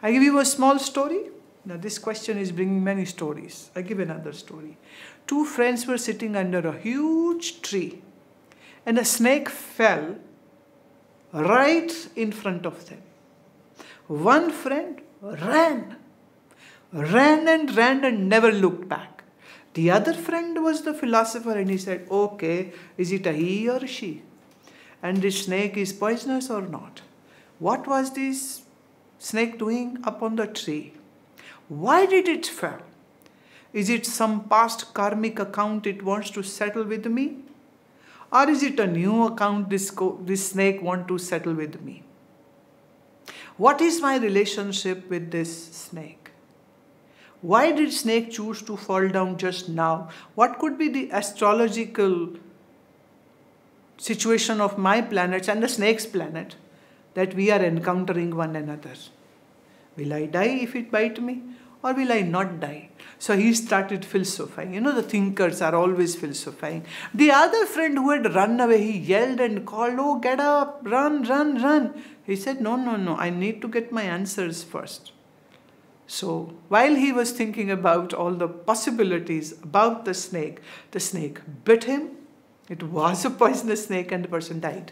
I give you a small story. Now this question is bringing many stories. I give another story. Two friends were sitting under a huge tree, and a snake fell right in front of them. One friend ran and never looked back. The other friend was the philosopher, and he said, okay, is it a he or a she? And this snake is poisonous or not? What was this snake doing up on the tree? Why did it fall? Is it some past karmic account it wants to settle with me? Or is it a new account this snake wants to settle with me? What is my relationship with this snake? Why did snake choose to fall down just now? What could be the astrological situation of my planets and the snake's planet that we are encountering one another? Will I die if it bites me, or will I not die? So he started philosophizing. You know, the thinkers are always philosophizing. The other friend who had run away, he yelled and called, oh, get up, run, run, run. He said, no, I need to get my answers first. So while he was thinking about all the possibilities about the snake bit him. It was a poisonous snake and the person died.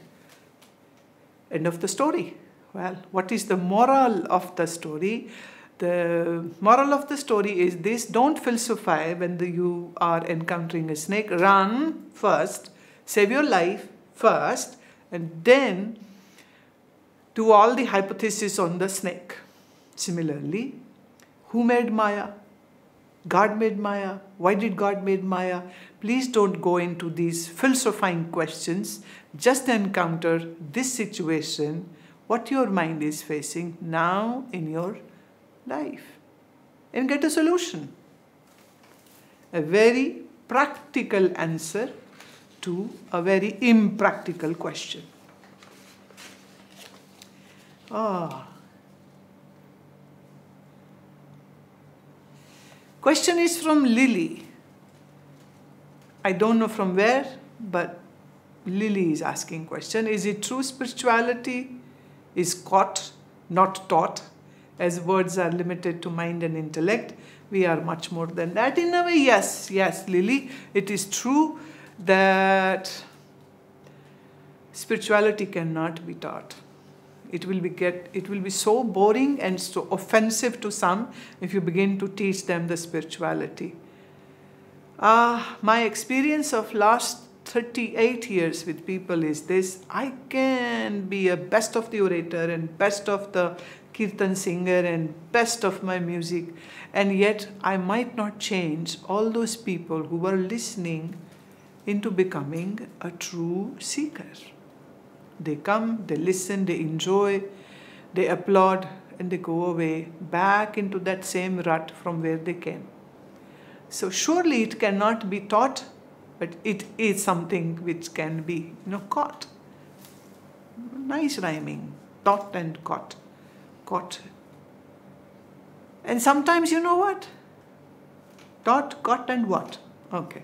End of the story. Well, what is the moral of the story? The moral of the story is this: don't philosophize when you are encountering a snake. Run first, save your life first, and then do all the hypotheses on the snake. Similarly, who made Maya? God made Maya. Why did God made Maya? Please don't go into these philosophizing questions. Just encounter this situation, what your mind is facing now in your life, and get a solution. A very practical answer to a very impractical question. Question is from Lily. I don't know from where, but Lily is asking question. Is it true spirituality is caught, not taught? As words are limited to mind and intellect, we are much more than that. In a way, yes, Lily, it is true that spirituality cannot be taught. It will be so boring and so offensive to some if you begin to teach them the spirituality. My experience of last 38 years with people is this: I can be a best of the orator and best of the kirtan singer and best of my music, and yet I might not change all those people who were listening into becoming a true seeker. They come, they listen, they enjoy, they applaud, and they go away back into that same rut from where they came. So surely it cannot be taught, but it is something which can be, caught. Nice rhyming, taught and caught. And sometimes, you know what? Taught, caught, and what? Okay.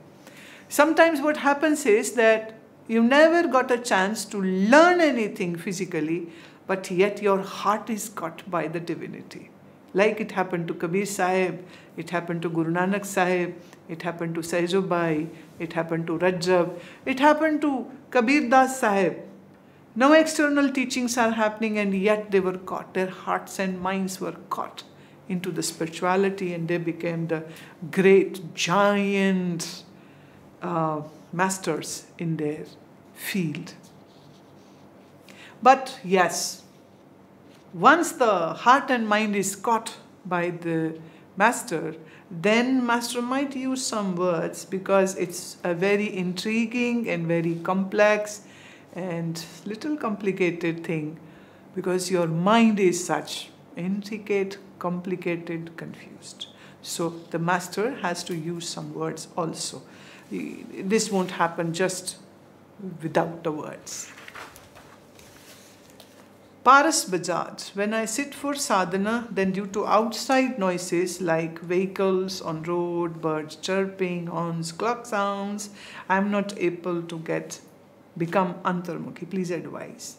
Sometimes what happens is that you never got a chance to learn anything physically, but yet your heart is caught by the divinity. Like it happened to Kabir Sahib, it happened to Guru Nanak Sahib, it happened to Saizobai, it happened to Rajab, it happened to Kabir Das Sahib. No external teachings are happening, and yet they were caught. Their hearts and minds were caught into the spirituality, and they became the great, giant masters in their field. But yes, once the heart and mind is caught by the master, then master might use some words, because it's a very intriguing and very complex and little complicated thing, because your mind is such intricate, complicated, confused. So the master has to use some words also. This won't happen just without the words. Paras Bajaj: when I sit for sadhana, then due to outside noises like vehicles on road, birds chirping, horns, clock sounds, I am not able to become antarmukhi. Please advise.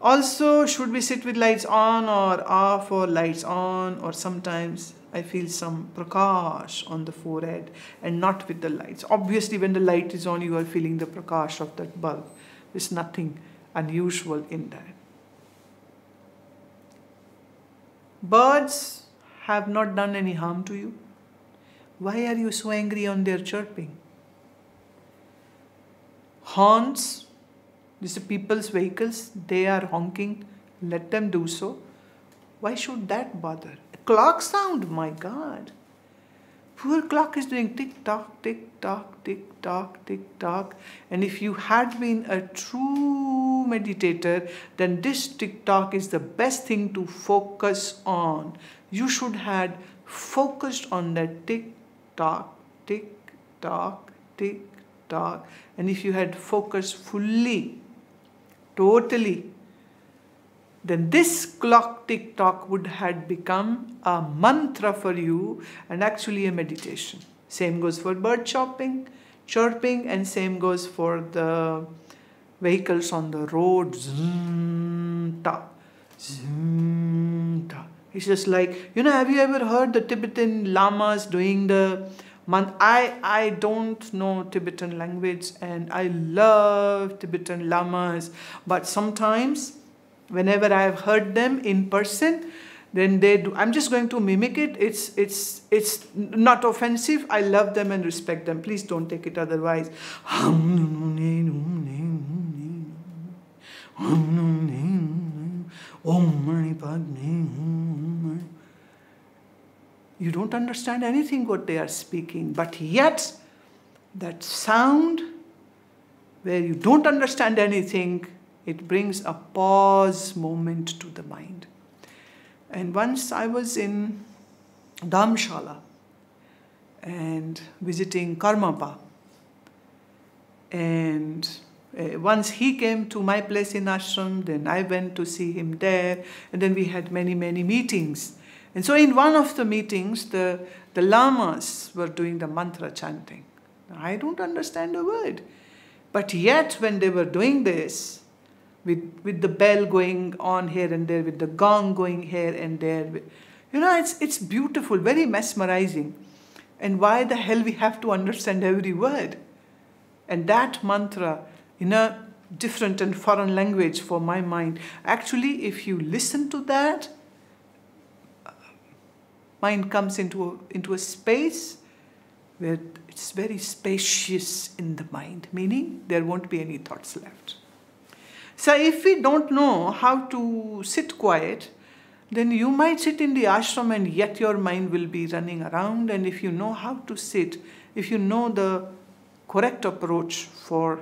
Also, should we sit with lights on or off, or lights on, or sometimes I feel some prakash on the forehead and not with the lights. Obviously, when the light is on, you are feeling the prakash of that bulb. There's nothing unusual in that. Birds have not done any harm to you. Why are you so angry on their chirping? Horns, these are people's vehicles, they are honking, let them do so. Why should that bother? A clock sound, my God. Poor clock is doing tick-tock, tick-tock, tick-tock, tick-tock. And if you had been a true meditator, then this tick-tock is the best thing to focus on. You should have focused on that tick-tock, tick-tock, tick-tock. And if you had focused fully, totally, then this clock tick-tock would have become a mantra for you and actually a meditation. Same goes for bird chirping, and same goes for the vehicles on the road. Zoom, ta, zoom, ta. It's just like, have you ever heard the Tibetan lamas doing the mantra? I don't know Tibetan language and I love Tibetan lamas, but sometimes whenever I have heard them in person, then they do. I'm just going to mimic it. It's not offensive. I love them and respect them. Please don't take it otherwise. You don't understand anything what they are speaking, but yet that sound where you don't understand anything, it brings a pause moment to the mind. And once I was in Dhamshala and visiting Karmapa, and once he came to my place in ashram, then I went to see him there, and then we had many, many meetings. And so in one of the meetings, the lamas were doing the mantra chanting. I don't understand a word. But yet when they were doing this, with the bell going on here and there, with the gong going here and there. It's beautiful, very mesmerizing. And why the hell we have to understand every word? And that mantra in a different and foreign language for my mind, actually if you listen to that, mind comes into a space where it's very spacious in the mind, meaning there won't be any thoughts left. So if we don't know how to sit quiet, then you might sit in the ashram and yet your mind will be running around. And if you know how to sit, if you know the correct approach for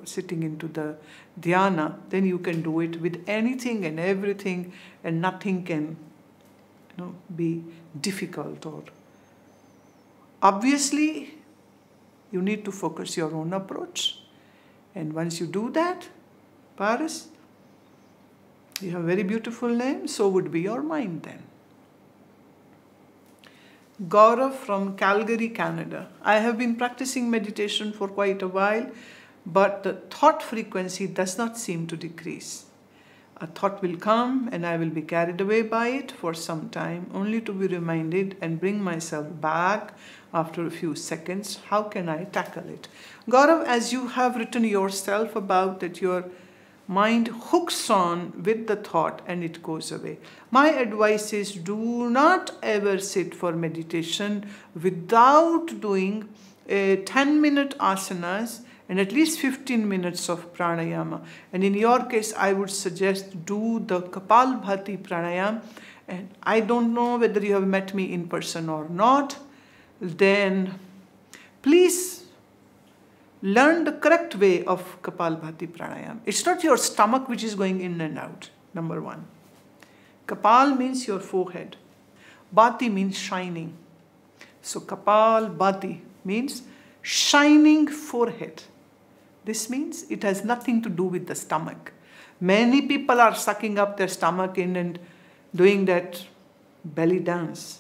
sitting into the dhyana, then you can do it with anything and everything, and nothing can be difficult. Or obviously, you need to focus your own approach. And once you do that, Paris, you have a very beautiful name, so would be your mind then. Gaurav from Calgary, Canada. I have been practicing meditation for quite a while, but the thought frequency does not seem to decrease. A thought will come and I will be carried away by it for some time, only to be reminded and bring myself back after a few seconds. How can I tackle it? Gaurav, as you have written yourself about that your mind hooks on with the thought and it goes away. My advice is do not ever sit for meditation without doing 10-minute asanas and at least 15 minutes of pranayama. And in your case, I would suggest do the Kapalbhati pranayama. And I don't know whether you have met me in person or not. Then please learn the correct way of Kapalbhati pranayama. It's not your stomach which is going in and out, number one. Kapal means your forehead. Bhati means shining. So Kapalbhati means shining forehead. This means it has nothing to do with the stomach. Many people are sucking up their stomach in and doing that belly dance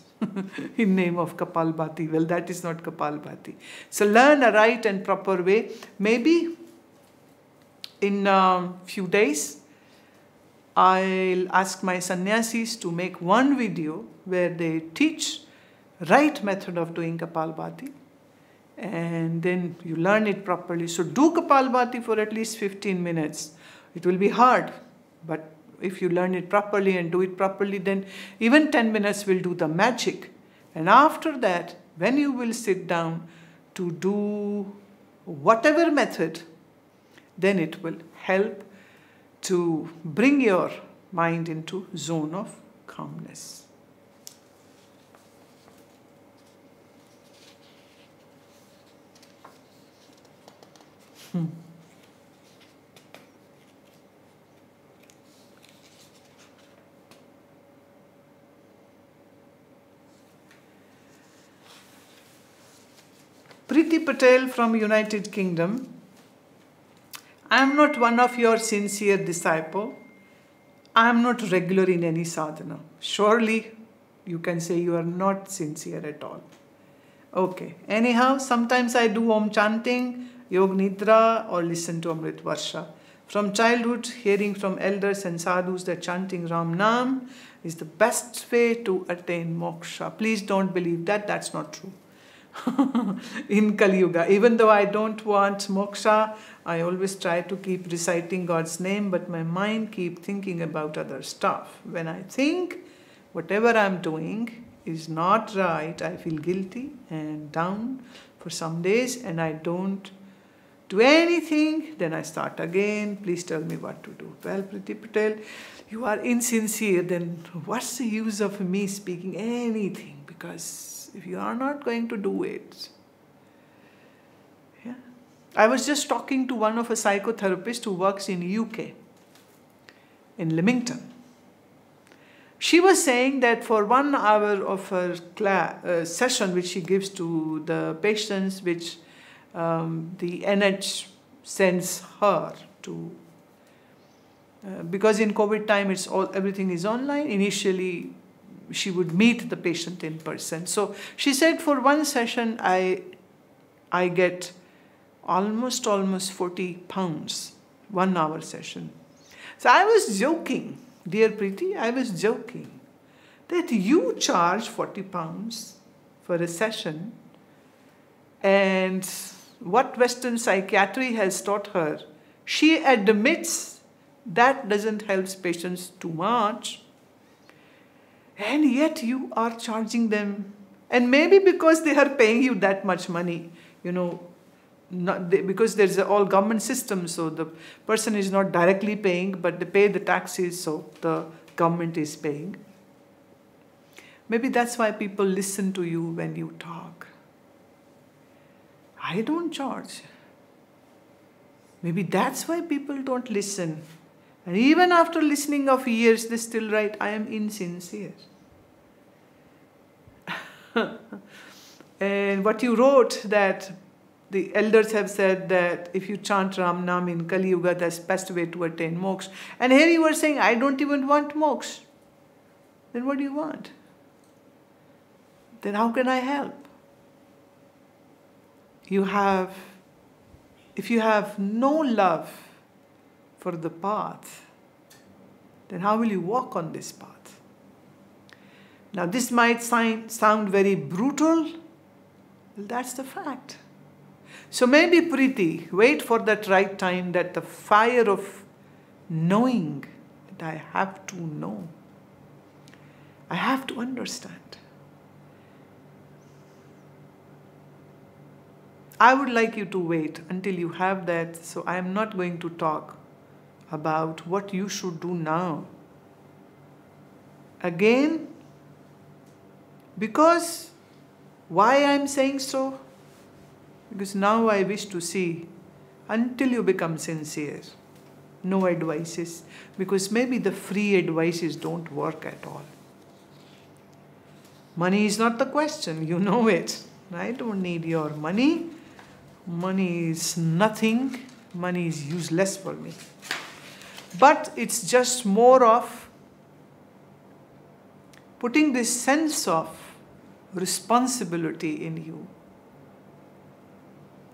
in name of Kapalbhati. Well, that is not Kapalbhati. So learn a right and proper way. Maybe in a few days, I'll ask my sannyasis to make one video where they teach right method of doing Kapalbhati, and then you learn it properly. So do Kapalbhati for at least 15 minutes. It will be hard, but if you learn it properly and do it properly, then even 10 minutes will do the magic. And after that, when you will sit down to do whatever method, then it will help to bring your mind into zone of calmness. Preeti Patel from United Kingdom. I am not one of your sincere disciple. I am not regular in any sadhana. Surely you can say you are not sincere at all. Okay. Anyhow, sometimes I do Om chanting, Yog Nidra, or listen to Amrit Varsha. From childhood, hearing from elders and sadhus that chanting Ram Nam is the best way to attain moksha. Please don't believe that. That's not true. In Kali Yuga, even though I don't want moksha, I always try to keep reciting God's name, but my mind keeps thinking about other stuff. When I think whatever I'm doing is not right, I feel guilty and down for some days, and I don't do anything. Then I start again. Please tell me what to do. Well, Preeti Patel, you are insincere. Then what's the use of me speaking anything? Because if you are not going to do it. Yeah. I was just talking to one of a psychotherapist who works in UK, in Leamington. She was saying that for 1 hour of her session which she gives to the patients, which the NH sends her to, because in COVID time everything is online. Initially, she would meet the patient in person. So she said for one session I get almost 40 pounds, 1 hour session. So I was joking, dear Preeti, I was joking that you charge 40 pounds for a session, and what Western psychiatry has taught her, she admits that doesn't help patients too much. And yet you are charging them. And maybe because they are paying you that much money, because there's all government system, so the person is not directly paying, but they pay the taxes, so the government is paying. Maybe that's why people listen to you when you talk. I don't charge. Maybe that's why people don't listen. And even after listening of years, they still write, I am insincere. And what you wrote, that the elders have said that if you chant Ram Nam in Kali Yuga, that's the best way to attain moksha. And here you were saying, I don't even want moksha. Then what do you want? Then how can I help? If you have no love for the path, then how will you walk on this path? Now this might sound very brutal. Well, that's the fact. So maybe Preeti, wait for that right time, that the fire of knowing that I have to know. I have to understand. I would like you to wait until you have that. So I am not going to talk about what you should do now. Again, because why I am saying so? Because now I wish to see, until you become sincere, no advices, because maybe the free advices don't work at all. Money is not the question, you know it. I don't need your money. Money is nothing. Money is useless for me. But it's just more of putting this sense of responsibility in you.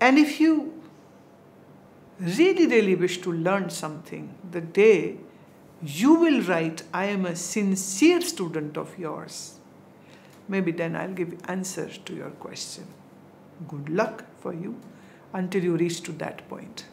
And if you really, really wish to learn something, the day you will write, I am a sincere student of yours. Maybe then I'll give answer to your question. Good luck for you until you reach to that point.